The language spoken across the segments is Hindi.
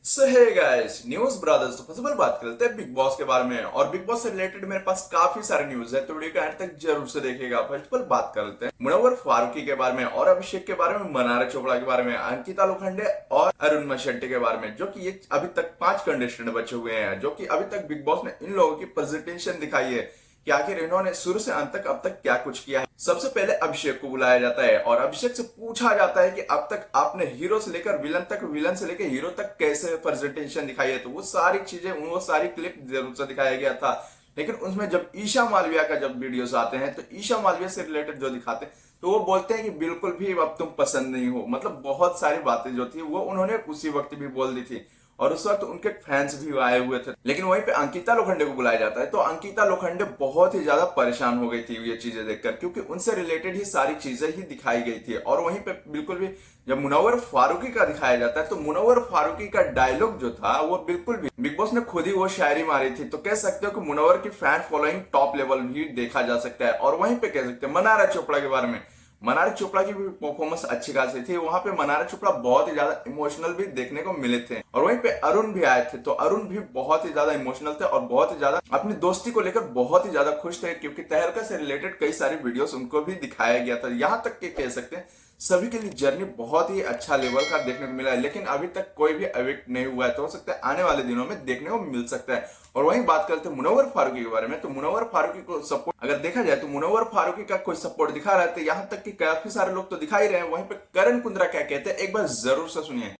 सो हे गाइस, न्यूज ब्रदर्स। तो सबसे पहले बात करते हैं बिग बॉस के बारे में। और बिग बॉस से रिलेटेड मेरे पास काफी सारे न्यूज है, तो वीडियो को एंड तक जरूर से देखिएगा। फर्स्ट ऑफ ऑल बात करते हैं मुनव्वर फारूकी के बारे में और अभिषेक के बारे में, मनारा चोपड़ा के बारे में, अंकिता लोखंडे और अरुण मशेट्टी के बारे में, जो कि ये अभी तक 5 कंटेस्टेंट बचे हुए हैं, जो कि अभी तक बिग बॉस ने इन लोगों की प्रेजेंटेशन दिखाई है कि आखिर इन्होंने शुरू से अंत तक अब तक क्या कुछ किया है। सबसे पहले अभिषेक को बुलाया जाता है और अभिषेक से पूछा जाता है कि अब तक आपने हीरो से लेकर विलन तक, विलन से लेकर हीरो तक कैसे प्रेजेंटेशन दिखाई है। तो वो सारी चीजें, वो सारी क्लिप जरूर से दिखाया गया था। लेकिन उसमें जब ईशा मालविया का जब वीडियोस आते हैं तो ईशा मालविया से रिलेटेड जो दिखाते हैं तो वो बोलते हैं कि बिल्कुल भी अब तुम पसंद नहीं हो। मतलब बहुत सारी बातें जो थी वो उन्होंने उसी वक्त भी बोल दी थी और उस वक्त उनके फैंस भी आए हुए थे। लेकिन वहीं पे अंकिता लोखंडे को बुलाया जाता है तो अंकिता लोखंडे बहुत ही ज्यादा परेशान हो गई थी ये चीजें देखकर, क्योंकि उनसे रिलेटेड ही सारी चीजें ही दिखाई गई थी। और वहीं पे बिल्कुल भी जब मुनव्वर फारूकी का दिखाया जाता है तो मुनव्वर फारूकी का डायलॉग जो था वो बिल्कुल भी बिग बॉस ने खुद ही वो शायरी मारी थी। तो कह सकते हो कि मुनव्वर की फैन फॉलोइंग टॉप लेवल भी देखा जा सकता है। और वहीं पे कह सकते हैं मनारा चोपड़ा के बारे में। मनारा चोपड़ा की भी परफॉर्मेंस अच्छी खासी थी। वहां पे मनारा चोपड़ा बहुत ही ज्यादा इमोशनल भी देखने को मिले थे। और वहीं पे अरुण भी आए थे तो अरुण भी बहुत ही ज्यादा इमोशनल थे और बहुत ही ज्यादा अपनी दोस्ती को लेकर बहुत ही ज्यादा खुश थे, क्योंकि तहलका से रिलेटेड कई सारी वीडियोस उनको भी दिखाया गया था। यहाँ तक के कह सकते हैं सभी के लिए जर्नी बहुत ही अच्छा लेवल का देखने को मिला है, लेकिन अभी तक कोई भी अवेक्ट नहीं हुआ है। तो हो सकता है आने वाले दिनों में देखने को मिल सकता है। और वहीं बात करते हैं मुनव्वर फारूकी के बारे में। तो मुनव्वर फारूकी को सपोर्ट अगर देखा जाए तो मुनव्वर फारूकी का कोई सपोर्ट दिखा रहा है, तो यहाँ तक कि काफी सारे लोग तो दिखा ही रहे हैं। वहीं पे करण कुंद्रा क्या कहते हैं एक बार जरूर से सुनिए।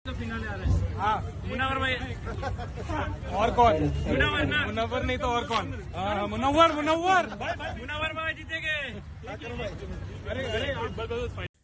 हाँ मुनव्वर भाई और कौन? मुनव्वर ना, मुनव्वर नहीं तो और कौन? मुनव्वर मुनव्वर मुनव्वर भाई जीतेंगे।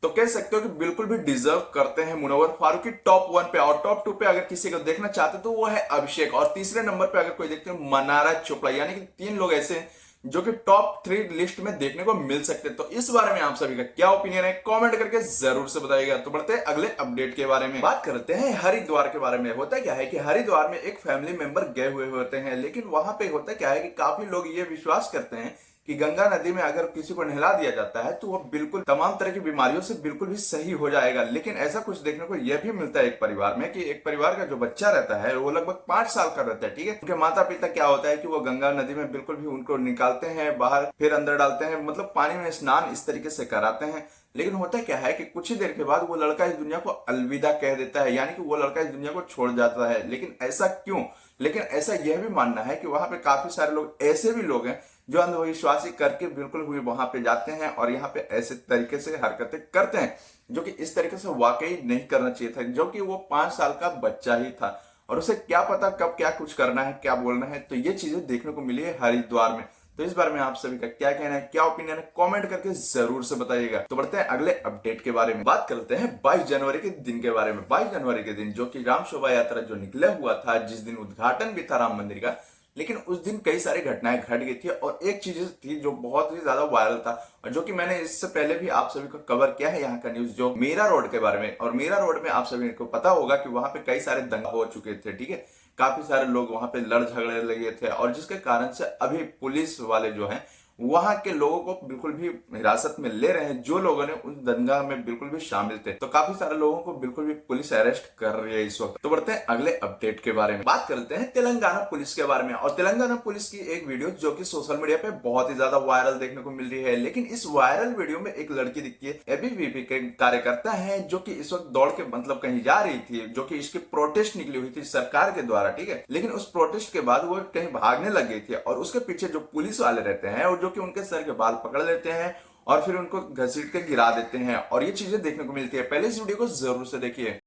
तो कह सकते हो कि बिल्कुल भी डिजर्व करते हैं मुनव्वर फारूकी टॉप 1 पे। और टॉप 2 पे अगर किसी को देखना चाहते तो वो है अभिषेक। और तीसरे नंबर पे अगर कोई देखते हैं मनारा चोपड़ा। यानी कि 3 लोग ऐसे हैं जो कि टॉप 3 लिस्ट में देखने को मिल सकते हैं। तो इस बारे में आप सभी का क्या ओपिनियन है कमेंट करके जरूर से बताइएगा। तो बढ़ते हैं अगले अपडेट के बारे में। बात करते हैं हरिद्वार के बारे में। होता क्या है कि हरिद्वार में एक फैमिली मेंबर गए हुए होते हैं, लेकिन वहां पे होता क्या है कि काफी लोग ये विश्वास करते हैं कि गंगा नदी में अगर किसी को नहला दिया जाता है तो वो बिल्कुल तमाम तरह की बीमारियों से बिल्कुल भी सही हो जाएगा। लेकिन ऐसा कुछ देखने को यह भी मिलता है एक परिवार में कि एक परिवार का जो बच्चा रहता है वो लगभग 5 साल का रहता है। ठीक है, उनके माता पिता क्या होता है कि वो गंगा नदी में बिल्कुल भी उनको निकालते हैं बाहर, फिर अंदर डालते हैं, मतलब पानी में स्नान इस तरीके से कराते हैं। लेकिन होता क्या है कि कुछ ही देर के बाद वो लड़का इस दुनिया को अलविदा कह देता है, यानी कि वो लड़का इस दुनिया को छोड़ जाता है। लेकिन ऐसा क्यों? लेकिन ऐसा यह भी मानना है कि वहां पे काफी सारे लोग ऐसे भी लोग हैं जो अंधविश्वासी करके बिल्कुल हुए वहां पे जाते हैं और यहाँ पे ऐसे तरीके से हरकतें करते हैं जो कि इस तरीके से वाकई नहीं करना चाहिए था। जो कि वो 5 साल का बच्चा ही था और उसे क्या पता कब क्या कुछ करना है, क्या बोलना है। तो ये चीजें देखने को मिली है हरिद्वार में। तो इस बारे में आप सभी का क्या कहना है, क्या ओपिनियन है, कमेंट करके जरूर से बताइएगा। तो बढ़ते हैं अगले अपडेट के बारे में। बात करते हैं 22 जनवरी के दिन के बारे में। 22 जनवरी के दिन जो कि राम शोभा यात्रा जो निकला हुआ था, जिस दिन उद्घाटन भी था राम मंदिर का, लेकिन उस दिन कई सारी घटनाएं घट गई थी और एक चीज थी जो बहुत ही ज्यादा वायरल था और जो कि मैंने इससे पहले भी आप सभी को कवर किया है यहाँ का न्यूज, जो मीरा रोड के बारे में। और मीरा रोड में आप सभी को पता होगा कि वहां पे कई सारे दंगा हो चुके थे। ठीक है, काफी सारे लोग वहां पे लड़ झगड़े लगे थे और जिसके कारण से अभी पुलिस वाले जो हैं वहां के लोगों को बिल्कुल भी हिरासत में ले रहे हैं, जो लोगों ने उस दंगा में बिल्कुल भी शामिल थे। तो काफी सारे लोगों को बिल्कुल भी पुलिस अरेस्ट कर रही है इस वक्त। तो बढ़ते हैं अगले अपडेट के बारे में। बात करते हैं तेलंगाना पुलिस के बारे में। और तेलंगाना पुलिस की एक वीडियो जो कि सोशल मीडिया पे बहुत ही ज्यादा वायरल देखने को मिल रही है। लेकिन इस वायरल वीडियो में एक लड़की दिखती है, एबीवीपी के कार्यकर्ता है, जो कि इस वक्त दौड़ के मतलब कहीं जा रही थी, जो कि इसकी प्रोटेस्ट निकली हुई थी सरकार के द्वारा। ठीक है, लेकिन उस प्रोटेस्ट के बाद वो कहीं भागने लग गई थी और उसके पीछे जो पुलिस वाले रहते हैं और जो कि उनके सर के बाल पकड़ लेते हैं और फिर उनको घसीट के गिरा देते हैं। और ये चीजें देखने को मिलती है। पहले इस वीडियो को जरूर से देखिए।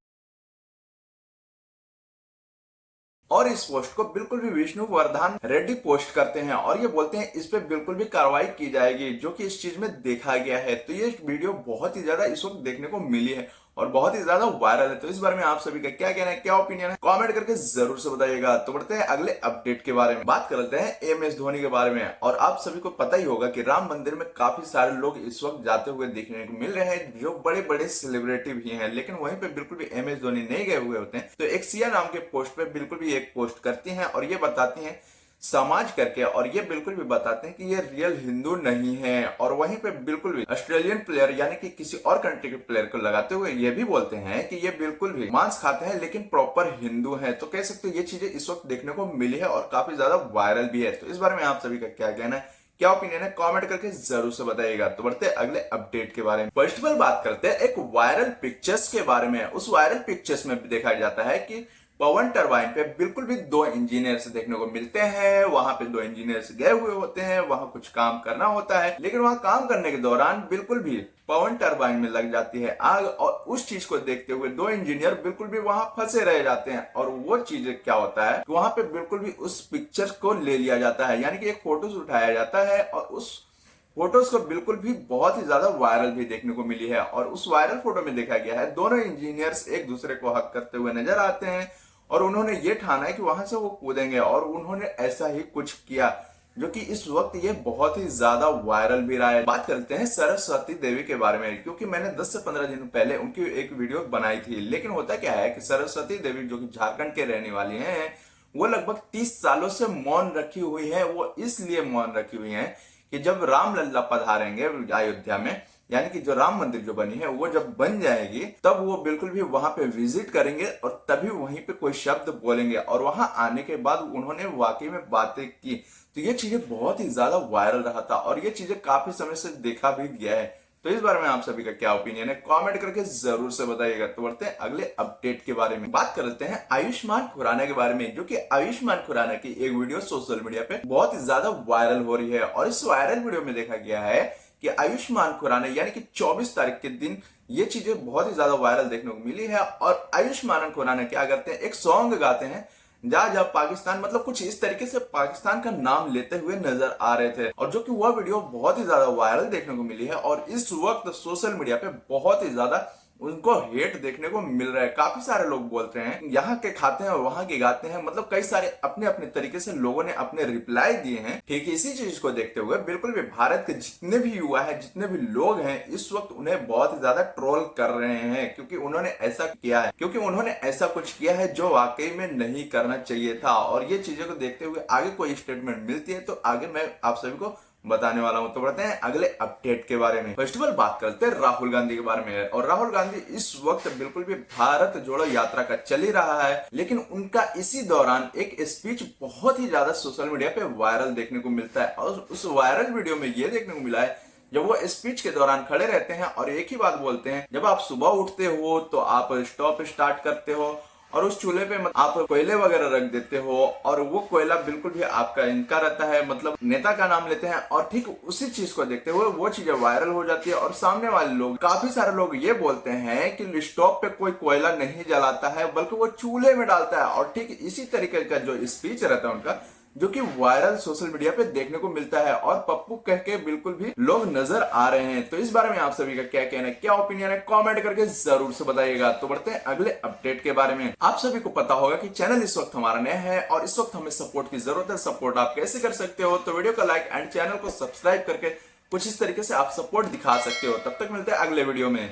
और इस पोस्ट को बिल्कुल भी विष्णु वर्धन रेड्डी पोस्ट करते हैं और ये बोलते हैं इस पे बिल्कुल भी कार्रवाई की जाएगी, जो कि इस चीज में देखा गया है। तो ये वीडियो बहुत ही ज्यादा इस वक्त देखने को मिली है और बहुत ही ज्यादा वायरल है। तो इस बारे में आप सभी का क्या कहना है, क्या ओपिनियन है, कमेंट करके जरूर से बताइएगा। तो बढ़ते हैं अगले अपडेट के बारे में। बात करते हैं MS धोनी के बारे में। और आप सभी को पता ही होगा कि राम मंदिर में काफी सारे लोग इस वक्त जाते हुए देखने को मिल रहे हैं, जो बड़े बड़े सेलिब्रिटी भी हैं। लेकिन वहीं पे बिल्कुल भी MS धोनी नहीं गए हुए होते हैं। तो एक सिया नाम के पोस्ट पे बिल्कुल भी एक पोस्ट करती हैं और ये बताती हैं समाज करके, और ये बिल्कुल भी बताते हैं कि ये रियल हिंदू नहीं है। और वहीं पे बिल्कुल भी ऑस्ट्रेलियन प्लेयर यानी कि किसी और कंट्री के प्लेयर को लगाते हुए ये भी बोलते हैं कि ये बिल्कुल भी मांस खाते हैं लेकिन प्रॉपर हिंदू हैं। तो कह सकते हो ये चीजें इस वक्त देखने को मिली है और काफी ज्यादा वायरल भी है। तो इस बारे में आप सभी का क्या कहना है, क्या ओपिनियन है, कमेंट करके जरूर से बताइएगा। तो बढ़ते हैं अगले अपडेट के बारे में। फर्स्ट ऑफ ऑल बात करते हैं एक वायरल पिक्चर्स के बारे में। उस वायरल पिक्चर्स में देखा जाता है कि पवन टरबाइन पे बिल्कुल भी दो इंजीनियर्स देखने को मिलते हैं। वहां पे दो इंजीनियर्स गए हुए होते हैं, वहां कुछ काम करना होता है, लेकिन वहां काम करने के दौरान बिल्कुल भी पवन टरबाइन में लग जाती है आग, और उस चीज को देखते हुए दो इंजीनियर बिल्कुल भी वहां फंसे रह जाते हैं। और वो चीज क्या होता है, वहां पे बिल्कुल भी उस पिक्चर को ले लिया जाता है, यानी कि एक फोटोज उठाया जाता है और उस फोटोज को बिल्कुल भी बहुत ही ज्यादा वायरल भी देखने को मिली है। और उस वायरल फोटो में देखा गया है दोनों इंजीनियर्स एक दूसरे को हक करते हुए नजर आते हैं और उन्होंने ये ठाना है कि वहां से वो कूदेंगे, और उन्होंने ऐसा ही कुछ किया, जो कि इस वक्त ये बहुत ही ज्यादा वायरल भी रहा है। बात करते हैं सरस्वती देवी के बारे में, क्योंकि मैंने 10 से 15 दिन पहले उनकी एक वीडियो बनाई थी। लेकिन होता क्या है कि सरस्वती देवी जो कि झारखंड के रहने वाली हैं, वो लगभग 30 सालों से मौन रखी हुई है। वो इसलिए मौन रखी हुई है कि जब रामलला पधारेंगे अयोध्या में, यानी कि जो राम मंदिर जो बनी है वो जब बन जाएगी, तब वो बिल्कुल भी वहां पे विजिट करेंगे और तभी वहीं पे कोई शब्द बोलेंगे। और वहां आने के बाद उन्होंने वाकई में बातें की, तो ये चीजें बहुत ही ज्यादा वायरल रहा था और ये चीजें काफी समय से देखा भी गया है। तो इस बारे में आप सभी का क्या ओपिनियन है, कमेंट करके जरूर से बताइएगा। तो बढ़ते हैं अगले अपडेट के बारे में। बात करते हैं आयुष्मान खुराना के बारे में, जो कि आयुष्मान खुराना की एक वीडियो सोशल मीडिया पे बहुत ही ज्यादा वायरल हो रही है। और इस वायरल वीडियो में देखा गया है कि आयुष्मान खुराना यानी कि 24 तारीख के दिन ये चीजें बहुत ही ज्यादा वायरल देखने को मिली है। और आयुष्मान खुराना क्या करते हैं, एक सॉन्ग गाते हैं जा जा पाकिस्तान, मतलब कुछ इस तरीके से पाकिस्तान का नाम लेते हुए नजर आ रहे थे, और जो कि वह वीडियो बहुत ही ज्यादा वायरल देखने को मिली है। और इस वक्त सोशल मीडिया पे बहुत ही ज्यादा उनको हेट देखने को मिल रहा है। काफी सारे लोग बोलते हैं यहाँ के खाते हैं और वहां के गाते हैं, मतलब कई सारे अपने अपने तरीके से लोगों ने अपने रिप्लाई दिए हैं। ठीक इसी चीज को देखते हुए बिल्कुल भी भारत के जितने भी युवा हैं, जितने भी लोग हैं, इस वक्त उन्हें बहुत ही ज्यादा ट्रोल कर रहे हैं, क्योंकि उन्होंने ऐसा किया है, क्योंकि उन्होंने ऐसा कुछ किया है जो वाकई में नहीं करना चाहिए था। और ये चीजों को देखते हुए आगे कोई स्टेटमेंट मिलती है तो आगे मैं आप सभी को बताने वाला हूं। तो बढ़ते हैं अगले अपडेट के बारे में। फर्स्ट ऑफ ऑल बात करते हैं राहुल गांधी के बारे में। और राहुल गांधी इस वक्त बिल्कुल भी भारत जोड़ो यात्रा का चल ही रहा है, लेकिन उनका इसी दौरान एक स्पीच बहुत ही ज्यादा सोशल मीडिया पे वायरल देखने को मिलता है। और उस वायरल वीडियो में यह देखने को मिला है जब वो स्पीच के दौरान खड़े रहते हैं और एक ही बात बोलते हैं, जब आप सुबह उठते हो तो आप स्टॉप स्टार्ट करते हो और उस चूल्हे पे आप कोयले वगैरह रख देते हो, और वो कोयला बिल्कुल भी आपका इनका रहता है, मतलब नेता का नाम लेते हैं। और ठीक उसी चीज को देखते हुए वो चीजें वायरल हो जाती है और सामने वाले लोग, काफी सारे लोग ये बोलते हैं कि स्टॉप पे कोई कोयला नहीं जलाता है बल्कि वो चूल्हे में डालता है। और ठीक इसी तरीके का जो स्पीच रहता है उनका, जो कि वायरल सोशल मीडिया पे देखने को मिलता है और पप्पू कह के बिल्कुल भी लोग नजर आ रहे हैं। तो इस बारे में आप सभी का क्या कहना है, क्या ओपिनियन है, कमेंट करके जरूर से बताइएगा। तो बढ़ते हैं अगले अपडेट के बारे में। आप सभी को पता होगा कि चैनल इस वक्त हमारा नया है और इस वक्त हमें सपोर्ट की जरूरत है। सपोर्ट आप कैसे कर सकते हो, तो वीडियो को लाइक एंड चैनल को सब्सक्राइब करके कुछ इस तरीके से आप सपोर्ट दिखा सकते हो। तब तक मिलते हैं अगले वीडियो में।